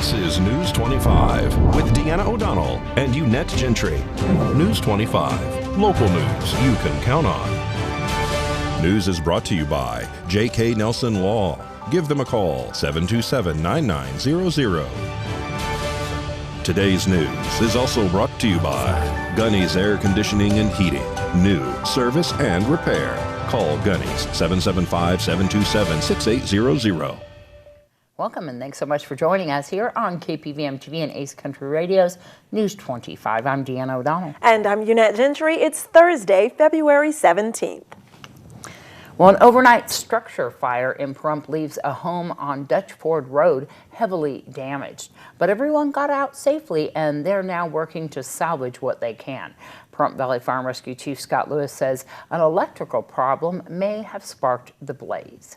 This is News 25 with Deanna O'Donnell and Unette Gentry. News 25, local news you can count on. News is brought to you by J.K. Nelson Law. Give them a call, 727-9900. Today's news is also brought to you by Gunny's Air Conditioning and Heating. New service and repair. Call Gunny's 775-727-6800. Welcome and thanks so much for joining us here on KPVM TV and Ace Country Radio's News 25. I'm Deanna O'Donnell. And I'm Unette Gentry. It's Thursday, February 17th. Well, an overnight structure fire in Pahrump leaves a home on Dutch Ford Road heavily damaged. But everyone got out safely and they're now working to salvage what they can. Pahrump Valley Fire and Rescue Chief Scott Lewis says an electrical problem may have sparked the blaze.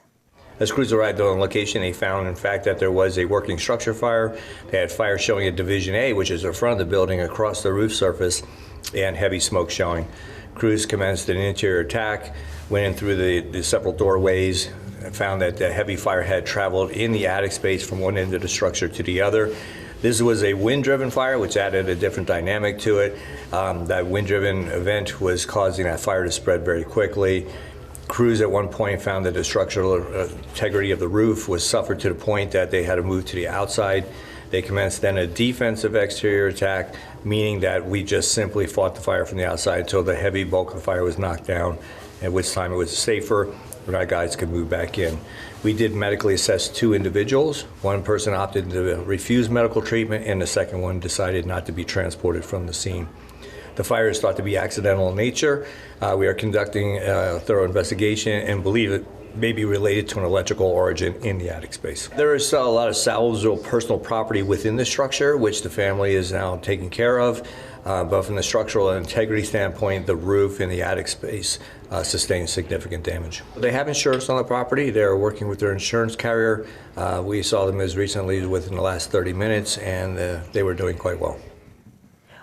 As crews arrived on location, they found, in fact, that there was a working structure fire. They had fire showing at Division A, which is the front of the building, across the roof surface, and heavy smoke showing. Crews commenced an interior attack, went in through the several doorways, and found that the heavy fire had traveled in the attic space from one end of the structure to the other. This was a wind-driven fire, which added a different dynamic to it. That wind-driven event was causing that fire to spread very quickly. Crews at one point found that the structural integrity of the roof was suffered to the point that they had to move to the outside. They commenced then a defensive exterior attack, meaning that we just simply fought the fire from the outside until the heavy bulk of the fire was knocked down, at which time it was safer when our guys could move back in. We did medically assess 2 individuals. One person opted to refuse medical treatment, and the second one decided not to be transported from the scene. The fire is thought to be accidental in nature. We are conducting a thorough investigation and believe it may be related to an electrical origin in the attic space. There is a lot of salvageable personal property within the structure, which the family is now taking care of. But from the structural integrity standpoint, the roof in the attic space sustained significant damage. They have insurance on the property. They're working with their insurance carrier. We saw them as recently within the last 30 minutes, and they were doing quite well.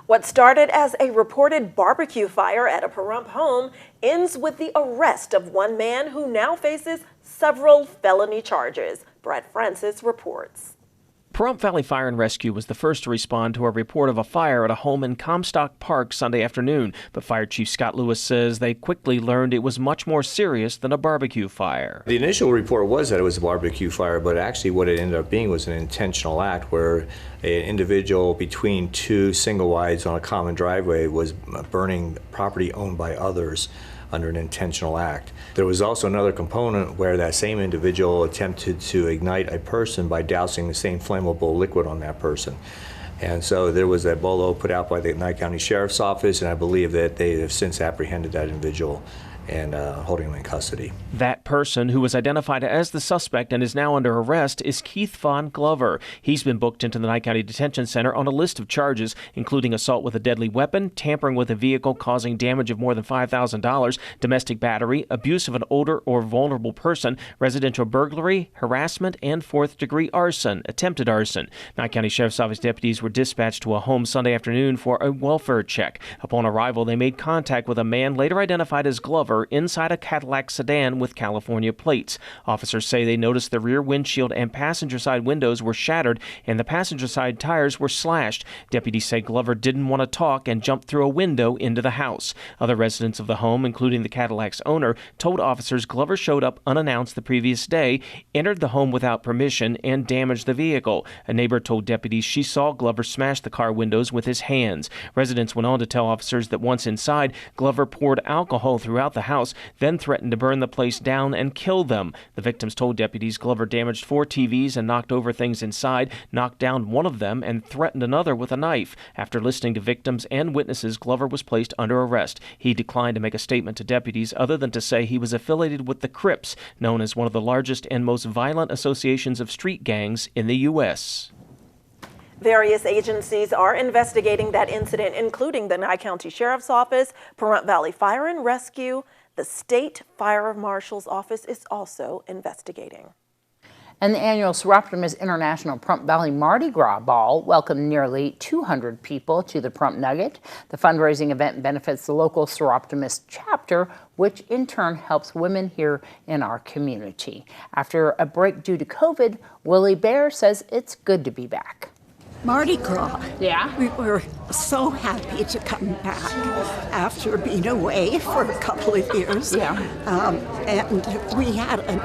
What started as a reported barbecue fire at a Pahrump home ends with the arrest of one man who now faces several felony charges. Brett Francis reports. Pahrump Valley Fire and Rescue was the first to respond to a report of a fire at a home in Comstock Park Sunday afternoon, but Fire Chief Scott Lewis says they quickly learned it was much more serious than a barbecue fire. The initial report was that it was a barbecue fire, but actually what it ended up being was an intentional act where an individual between 2 single wides on a common driveway was burning property owned by others under an intentional act. There was also another component where that same individual attempted to ignite a person by dousing the same flammable liquid on that person. And so there was a bolo put out by the Nye County Sheriff's Office, and I believe that they have since apprehended that individual and holding him in custody. That person, who was identified as the suspect and is now under arrest, is Keith Von Glover. He's been booked into the Nye County Detention Center on a list of charges, including assault with a deadly weapon, tampering with a vehicle causing damage of more than $5,000, domestic battery, abuse of an older or vulnerable person, residential burglary, harassment, and 4th-degree arson, attempted arson. Nye County Sheriff's Office deputies were dispatched to a home Sunday afternoon for a welfare check. Upon arrival, they made contact with a man later identified as Glover inside a Cadillac sedan with California plates. Officers say they noticed the rear windshield and passenger side windows were shattered and the passenger side tires were slashed. Deputies say Glover didn't want to talk and jumped through a window into the house. Other residents of the home, including the Cadillac's owner, told officers Glover showed up unannounced the previous day, entered the home without permission, and damaged the vehicle. A neighbor told deputies she saw Glover smash the car windows with his hands. Residents went on to tell officers that once inside, Glover poured alcohol throughout the house, then threatened to burn the place down and kill them. The victims told deputies Glover damaged 4 TVs and knocked over things inside, knocked down one of them, and threatened another with a knife. After listening to victims and witnesses, Glover was placed under arrest. He declined to make a statement to deputies other than to say he was affiliated with the Crips, known as one of the largest and most violent associations of street gangs in the U.S. Various agencies are investigating that incident, including the Nye County Sheriff's Office, Pahrump Valley Fire and Rescue. The State Fire Marshal's Office is also investigating. And the annual Seroptimus International Pahrump Valley Mardi Gras Ball welcomed nearly 200 people to the Pahrump Nugget. The fundraising event benefits the local Seroptimus chapter, which in turn helps women here in our community. After a break due to COVID, Willie Bear says it's good to be back. Mardi Gras. Yeah? We were so happy to come back after being away for a couple of years. Yeah. And we had an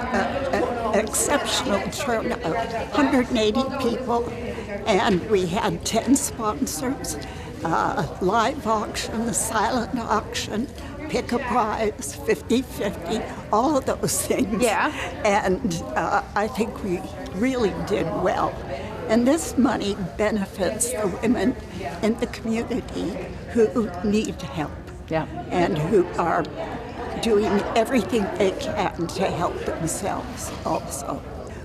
exceptional turnout, 180 people, and we had 10 sponsors, live auction, silent auction, pick a prize, 50-50, all of those things. Yeah. And I think we really did well. And this money benefits the women in the community who need help. Yeah. And who are doing everything they can to help themselves also.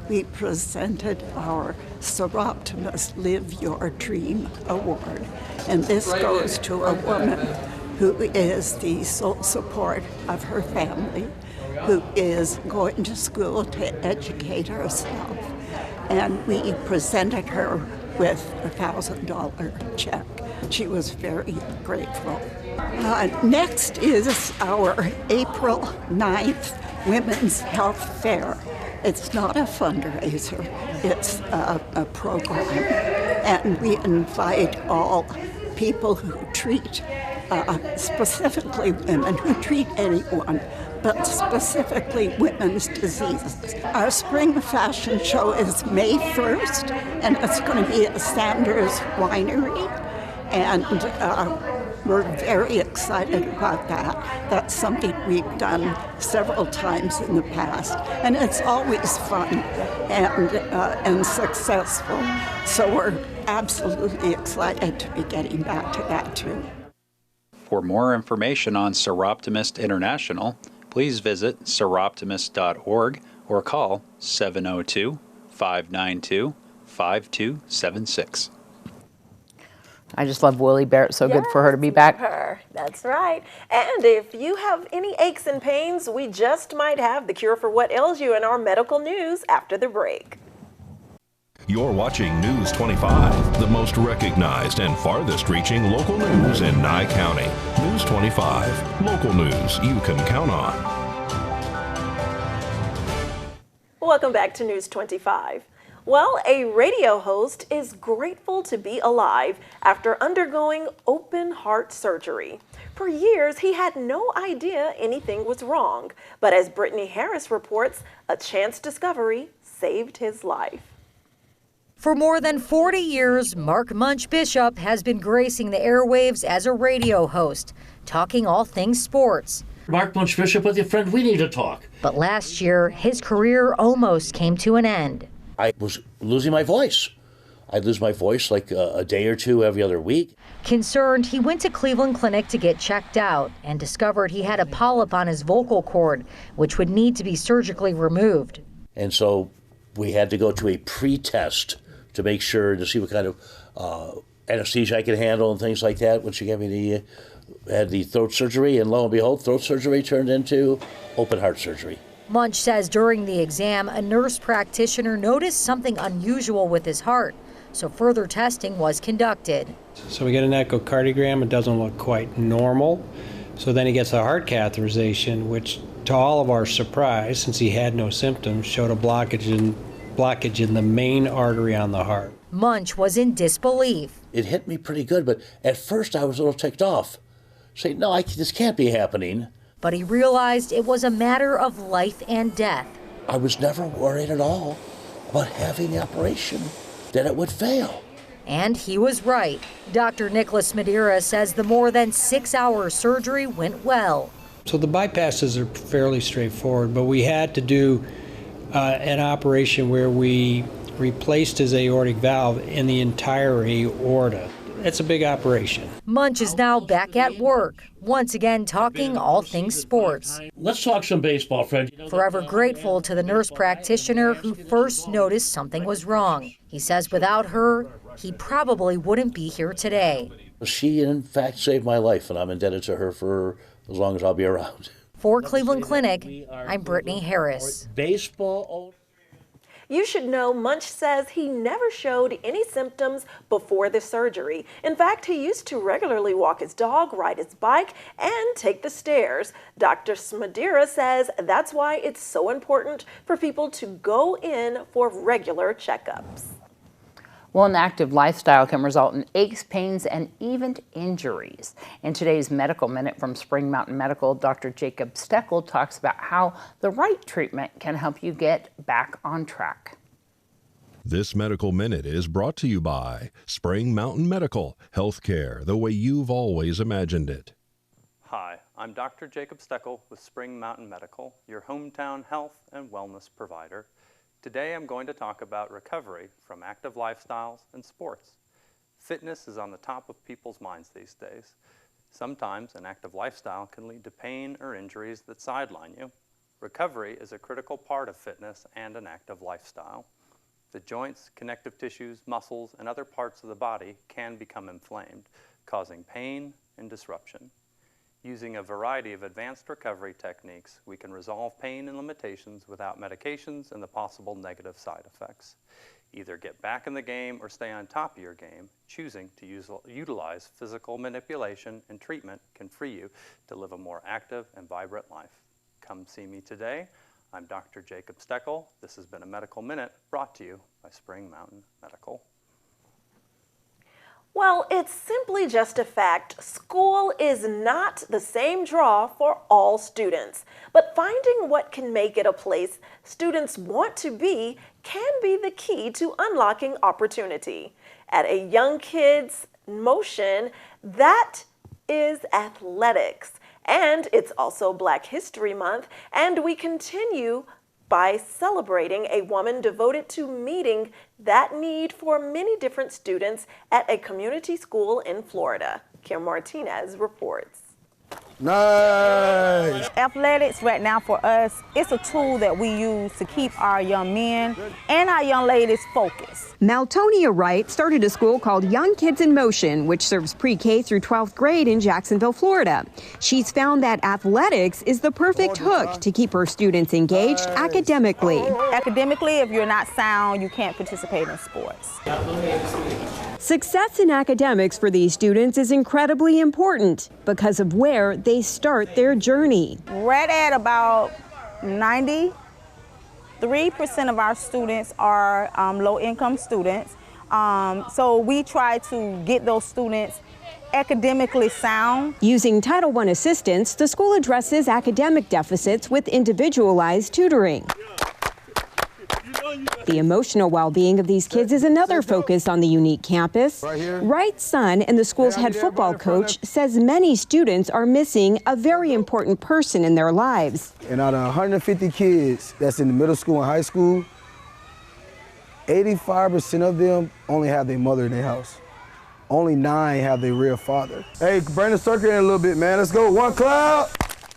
We presented our Seroptimus Live Your Dream Award. And this goes to a woman who is the sole support of her family, who is going to school to educate herself. And we presented her with a $1,000 check. She was very grateful. Next is our April 9th Women's Health Fair. It's not a fundraiser, it's a program. And we invite all people who treat, specifically women, who treat anyone, but specifically women's diseases. Our spring fashion show is May 1st, and it's going to be at Sanders Winery, and we're very excited about that. That's something we've done several times in the past, and it's always fun and successful. So we're absolutely excited to be getting back to that too. For more information on Seroptimist International, please visit seroptimist.org or call 702-592-5276. I just love Willie Bear. It's so good for her to be back. That's right. And if you have any aches and pains, we just might have the cure for what ails you in our medical news after the break. You're watching News 25, the most recognized and farthest reaching local news in Nye County. News 25, local news you can count on. Welcome back to News 25. Well, a radio host is grateful to be alive after undergoing open heart surgery. For years, he had no idea anything was wrong. But as Brittany Harris reports, a chance discovery saved his life. For more than 40 years, Mark Munch Bishop has been gracing the airwaves as a radio host, talking all things sports. Mark Munch Bishop with your friend, we need to talk. But last year, his career almost came to an end. I was losing my voice. I'd lose my voice like a day or two every other week. Concerned, he went to Cleveland Clinic to get checked out and discovered he had a polyp on his vocal cord, which would need to be surgically removed. And so we had to go to a pre-test to make sure to see what kind of anesthesia I could handle and things like that when she gave me had the throat surgery, and lo and behold, throat surgery turned into open heart surgery. Munch says during the exam, a nurse practitioner noticed something unusual with his heart, so further testing was conducted. So we get an echocardiogram, it doesn't look quite normal. So then he gets a heart catheterization, which to all of our surprise, since he had no symptoms, showed a blockage in the main artery on the heart. Munch was in disbelief. It hit me pretty good, but at first I was a little ticked off. Saying, no, this can't be happening. But he realized it was a matter of life and death. I was never worried at all about having the operation, that it would fail. And he was right. Dr. Nicholas Madeira says the more than 6-hour surgery went well. So the bypasses are fairly straightforward, but we had to do an operation where we replaced his aortic valve in the entire aorta. It's a big operation. Munch is now back at work, once again talking all things sports. Let's talk some baseball, friend. Forever grateful to the nurse practitioner who first noticed something was wrong. He says without her, he probably wouldn't be here today. She, in fact, saved my life, and I'm indebted to her for as long as I'll be around. For Cleveland Clinic, I'm Brittany Harris. Baseball. You should know Munch says he never showed any symptoms before the surgery. In fact, he used to regularly walk his dog, ride his bike, and take the stairs. Dr. Madeira says that's why it's so important for people to go in for regular checkups. Well, an active lifestyle can result in aches, pains, and even injuries. In today's Medical Minute from Spring Mountain Medical, Dr. Jacob Steckel talks about how the right treatment can help you get back on track. This Medical Minute is brought to you by Spring Mountain Medical, healthcare the way you've always imagined it. Hi, I'm Dr. Jacob Steckel with Spring Mountain Medical, your hometown health and wellness provider. Today I'm going to talk about recovery from active lifestyles and sports. Fitness is on the top of people's minds these days. Sometimes an active lifestyle can lead to pain or injuries that sideline you. Recovery is a critical part of fitness and an active lifestyle. The joints, connective tissues, muscles, and other parts of the body can become inflamed, causing pain and disruption. Using a variety of advanced recovery techniques, we can resolve pain and limitations without medications and the possible negative side effects. Either get back in the game or stay on top of your game. Choosing to utilize physical manipulation and treatment can free you to live a more active and vibrant life. Come see me today. I'm Dr. Jacob Steckel. This has been a Medical Minute brought to you by Spring Mountain Medical. Well, it's simply just a fact. School is not the same draw for all students, but finding what can make it a place students want to be can be the key to unlocking opportunity. At a young kid's motion, that is athletics. And it's also Black History Month, and we continue by celebrating a woman devoted to meeting that need for many different students at a community school in Florida. Kim Martinez reports. Nice. Athletics right now for us, it's a tool that we use to keep our young men and our young ladies focused. Maltonia Wright started a school called Young Kids in Motion, which serves pre-K through 12th grade in Jacksonville, Florida. She's found that athletics is the perfect hook to keep her students engaged academically. Academically, if you're not sound, you can't participate in sports. Success in academics for these students is incredibly important because of where they start their journey. Right at about 93% of our students are low-income students. So we try to get those students academically sound. Using Title I assistance, the school addresses academic deficits with individualized tutoring. The emotional well-being of these kids is another focus on the unique campus. Wright's son and the school's head football coach says many students are missing a very important person in their lives. And out of 150 kids that's in the middle school and high school, 85% of them only have their mother in their house. Only 9 have their real father. Hey, bring the circle in a little bit, man. Let's go. One cloud.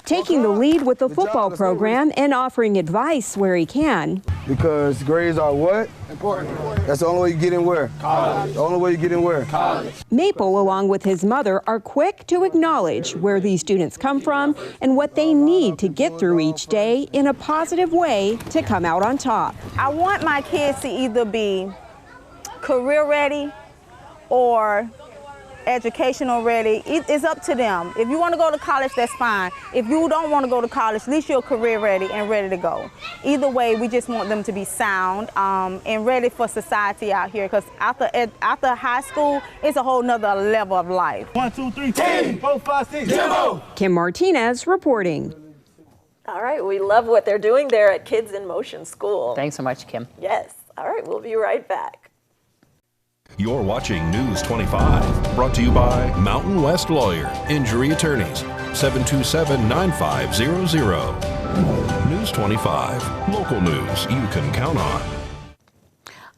Taking the lead with the football program and offering advice where he can. Because grades are what? Important. That's the only way you get in where? College. The only way you get in where? College. Maple, along with his mother, are quick to acknowledge where these students come from and what they need to get through each day in a positive way to come out on top. I want my kids to either be career ready or educational ready. It's up to them. If you want to go to college, that's fine. If you don't want to go to college, at least you're career ready and ready to go. Either way, we just want them to be sound and ready for society out here, because after high school, it's a whole nother level of life. 1, 2, 3, 10, 4, 5, 6, Jimbo! Kim Martinez reporting. All right, we love what they're doing there at Kids in Motion School. Thanks so much, Kim. Yes. All right, we'll be right back. You're watching News 25, brought to you by Mountain West Lawyer, Injury Attorneys, 727-9500. News 25, local news you can count on.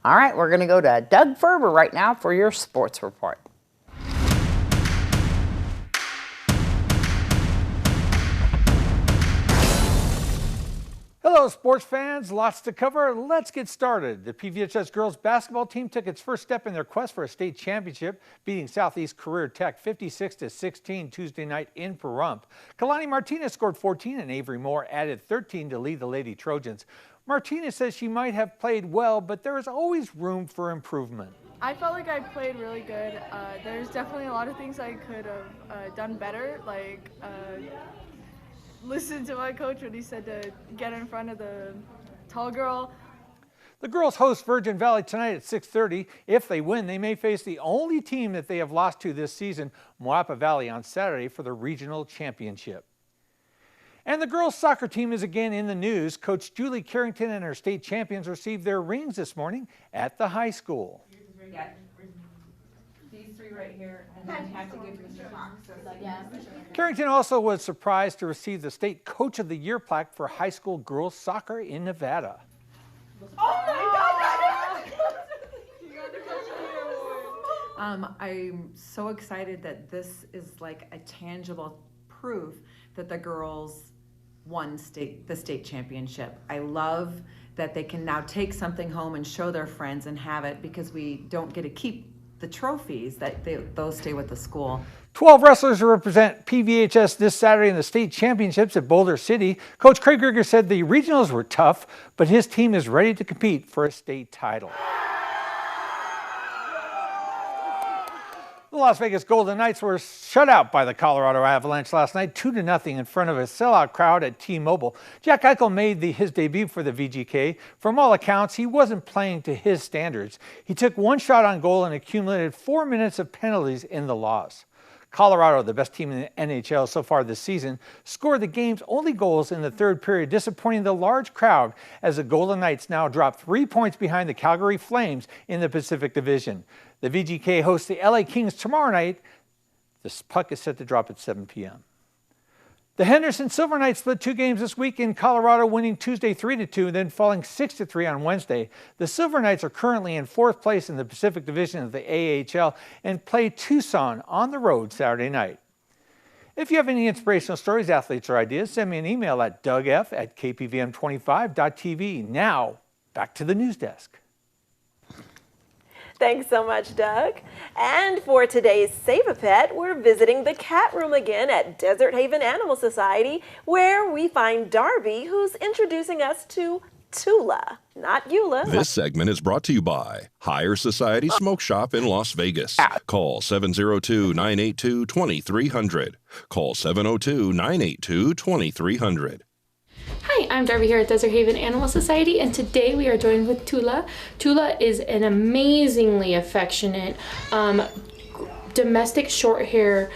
All right, we're going to go to Doug Ferber right now for your sports report. Hello, sports fans. Lots to cover. Let's get started. The PVHS girls basketball team took its first step in their quest for a state championship, beating Southeast Career Tech 56-16 Tuesday night in Pahrump. Kalani Martinez scored 14 and Avery Moore added 13 to lead the Lady Trojans. Martinez says she might have played well, but there is always room for improvement. I felt like I played really good. There's definitely a lot of things I could have done better, like listen to my coach when he said to get in front of the tall girl. The girls host Virgin Valley tonight at 6:30. If they win, they may face the only team that they have lost to this season, Moapa Valley, on Saturday for the regional championship. And the girls soccer team is again in the news. Coach Julie Carrington and her state champions received their rings this morning at the high school. Yeah. These three right here, and then have to give Mr. Fox. Yeah. Carrington also was surprised to receive the State Coach of the Year plaque for high school girls soccer in Nevada. Oh my God! I'm so excited that this is like a tangible proof that the girls won the state championship. I love that they can now take something home and show their friends and have it, because we don't get to keep the trophies, that those stay with the school. 12 wrestlers will represent PVHS this Saturday in the state championships at Boulder City. Coach Craig Grigger said the regionals were tough, but his team is ready to compete for a state title. The Las Vegas Golden Knights were shut out by the Colorado Avalanche last night, 2-0 in front of a sellout crowd at T-Mobile. Jack Eichel made his debut for the VGK. From all accounts, he wasn't playing to his standards. He took one shot on goal and accumulated 4 minutes of penalties in the loss. Colorado, the best team in the NHL so far this season, scored the game's only goals in the third period, disappointing the large crowd as the Golden Knights now drop 3 points behind the Calgary Flames in the Pacific Division. The VGK hosts the LA Kings tomorrow night. The puck is set to drop at 7 p.m. The Henderson Silver Knights split 2 games this week in Colorado, winning Tuesday 3-2, then falling 6-3 on Wednesday. The Silver Knights are currently in 4th place in the Pacific Division of the AHL and play Tucson on the road Saturday night. If you have any inspirational stories, athletes, or ideas, send me an email at dougf@kpvm25.tv. Now, back to the news desk. Thanks so much, Doug. And for today's Save a Pet, we're visiting the cat room again at Desert Haven Animal Society, where we find Darby, who's introducing us to Tula, not Eula. This segment is brought to you by Higher Society Smoke Shop in Las Vegas. Call 702-982-2300. Call 702-982-2300. Hi, I'm Darby here at Desert Haven Animal Society, and today we are joined with Tula. Tula is an amazingly affectionate domestic short hair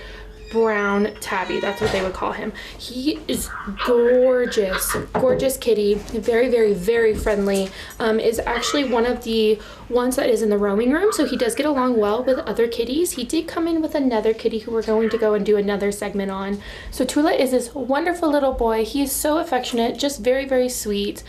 brown tabby. That's what they would call him. He is gorgeous, gorgeous kitty. Very, very, very friendly. Is actually one of the ones that is in the roaming room, so he does get along well with other kitties. He did come in with another kitty who we're going to go and do another segment on. So Tula is this wonderful little boy. He is so affectionate, just very, very sweet.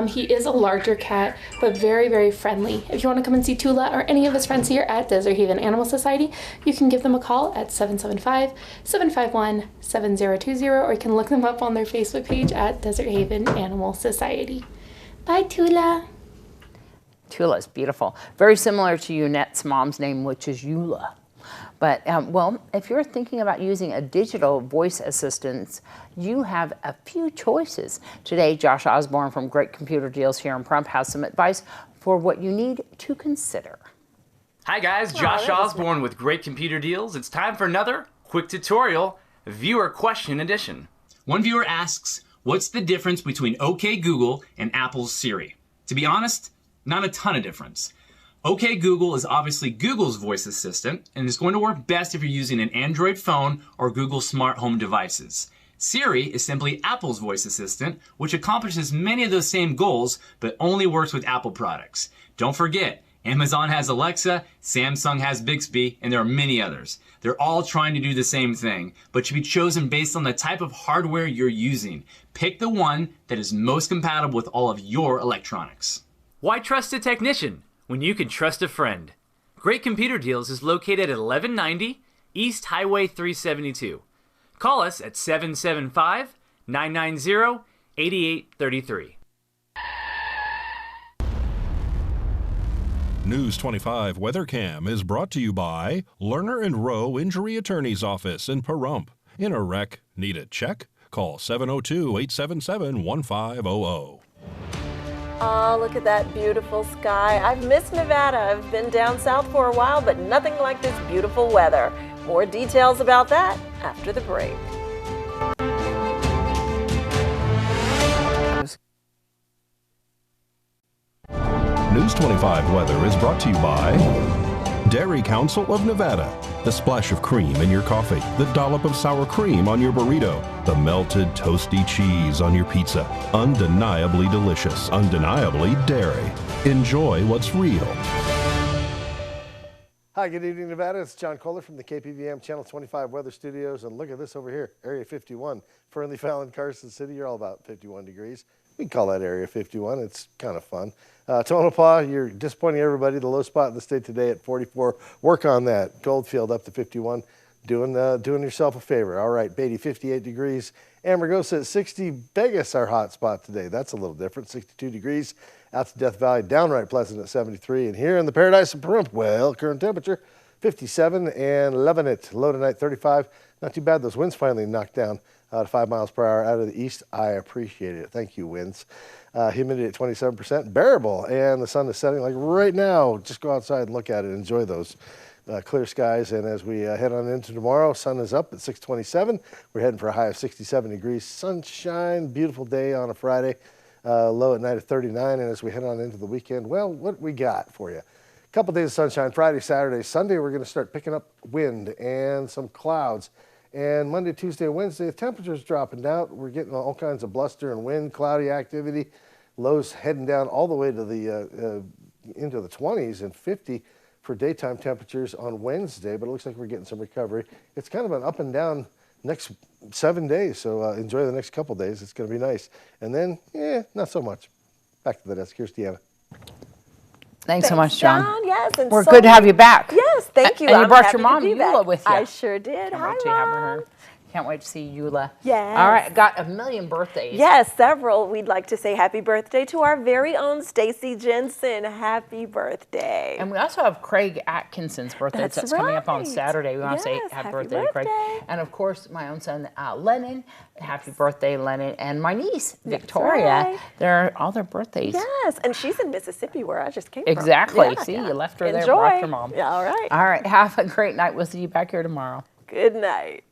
He is a larger cat, but very, very friendly. If you want to come and see Tula or any of his friends here at Desert Haven Animal Society, you can give them a call at 775-751-7020, or you can look them up on their Facebook page at Desert Haven Animal Society. Bye, Tula. Tula is beautiful. Very similar to Unette's mom's name, which is Eula. But, well, if you're thinking about using a digital voice assistant, you have a few choices. Today, Josh Osborne from Great Computer Deals here in Pahrump has some advice for what you need to consider. Hi guys, Josh Osborne with Great Computer Deals. It's time for another quick tutorial, viewer question edition. One viewer asks, what's the difference between OK Google and Apple's Siri? To be honest, not a ton of difference. OK Google is obviously Google's voice assistant, and is going to work best if you're using an Android phone or Google smart home devices. Siri is simply Apple's voice assistant, which accomplishes many of those same goals, but only works with Apple products. Don't forget, Amazon has Alexa, Samsung has Bixby, and there are many others. They're all trying to do the same thing, but should be chosen based on the type of hardware you're using. Pick the one that is most compatible with all of your electronics. Why trust a technician when you can trust a friend? Great Computer Deals is located at 1190 East Highway 372. Call us at 775-990-8833. News 25 Weather Cam is brought to you by Lerner and Rowe Injury Attorney's Office in Pahrump. In a wreck, need a check? Call 702-877-1500. Oh, look at that beautiful sky. I've missed Nevada. I've been down south for a while, but nothing like this beautiful weather. More details about that after the break. News 25 weather is brought to you by Dairy Council of Nevada. The splash of cream in your coffee, the dollop of sour cream on your burrito, the melted toasty cheese on your pizza. Undeniably delicious, undeniably dairy. Enjoy what's real. Hi, good evening, Nevada. It's John Kohler from the KPVM Channel 25 Weather Studios. And look at this over here, Area 51. Fernley, Fallon, Carson City, you're all about 51 degrees. We can call that Area 51. It's kind of fun. Tonopah, you're disappointing everybody. The low spot in the state today at 44. Work on that. Goldfield up to 51. Doing yourself a favor. All right, Beatty, 58 degrees. Amargosa at 60. Vegas, our hot spot today. That's a little different, 62 degrees. Out to Death Valley, downright pleasant at 73. And here in the Paradise of Pahrump, well, current temperature 57 and loving it. Low tonight 35. Not too bad. Those winds finally knocked down to 5 miles per hour out of the east. I appreciate it. Thank you, winds. Humidity at 27%. Bearable. And the sun is setting like right now. Just go outside and look at it. Enjoy those clear skies. And as we head on into tomorrow, sun is up at 6:27. We're heading for a high of 67 degrees. Sunshine. Beautiful day on a Friday. Low at night at 39, and as we head on into the weekend, well, what we got for you? A couple days of sunshine, Friday, Saturday, Sunday, we're going to start picking up wind and some clouds. And Monday, Tuesday, Wednesday, the temperature's dropping down. We're getting all kinds of bluster and wind, cloudy activity. Lows heading down all the way to the into the 20s and 50 for daytime temperatures on Wednesday, but it looks like we're getting some recovery. It's kind of an up and down next 7 days, so enjoy the next couple days. It's going to be nice. And then, not so much. Back to the desk. Here's Deanna. Thanks so much, John. Yes, and we're so good to have you back. Yes, thank you. And you I'm brought happy your mom, to be Eula, back. with you. I sure did. Can't Hi, wait to have Mom. her. Can't wait to see Eula. Yes. All right, got a million birthdays. Yes, several. We'd like to say happy birthday to our very own Stacy Jensen. Happy birthday. And we also have Craig Atkinson's birthday. That's coming up on Saturday. We want to say happy birthday to Craig. And of course, my own son, Lennon. Happy birthday, Lennon. And my niece, Victoria. right. They're all their birthdays. Yes, and she's in Mississippi where I just came Exactly. from. See, you left her there, Enjoy. brought your mom. Yeah, all right. All right, have a great night. We'll see you back here tomorrow. Good night.